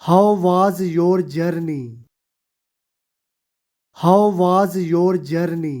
How was your journey? How was your journey?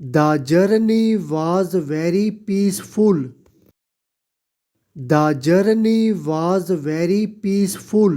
The journey was very peaceful. The journey was very peaceful.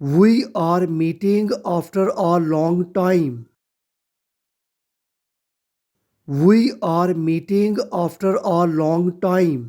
We are meeting after a long time. We are meeting after a long time.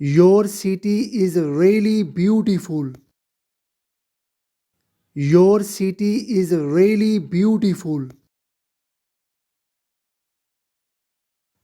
Your city is really beautiful. Your city is really beautiful.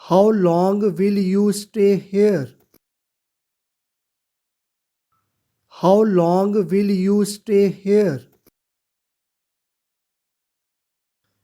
How long will you stay here? How long will you stay here?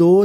2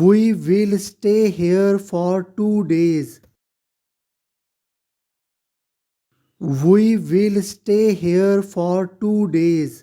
We will stay here for 2 days. We will stay here for 2 days.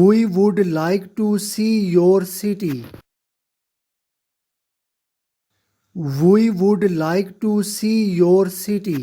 We would like to see your city. We would like to see your city.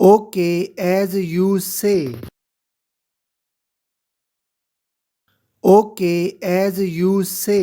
Okay, as you say. Okay, as you say.